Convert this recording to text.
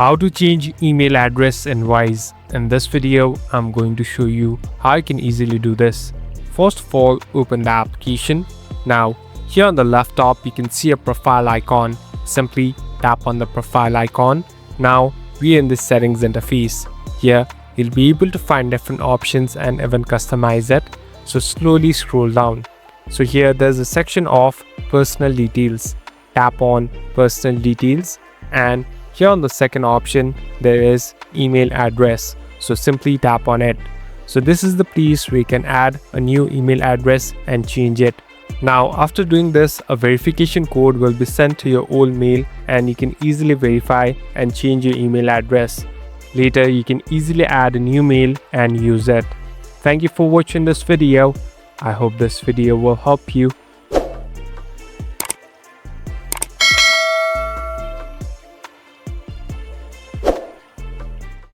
How to change email address in Wise. In this video, I'm going to show you how you can easily do this. First of all, open the application. Now, here on the left top, you can see a profile icon. Simply tap on the profile icon. Now, we are in the settings interface. Here, you'll be able to find different options and even customize it. So slowly scroll down. So here there's a section of personal details. Tap on personal details, and here on the second option there is email address. So simply tap on it. So this is the place where you can add a new email address and change it. Now after doing this, a verification code will be sent to your old mail and you can easily verify and change your email address. Later you can easily add a new mail and use it. Thank you for watching this video. I hope this video will help you.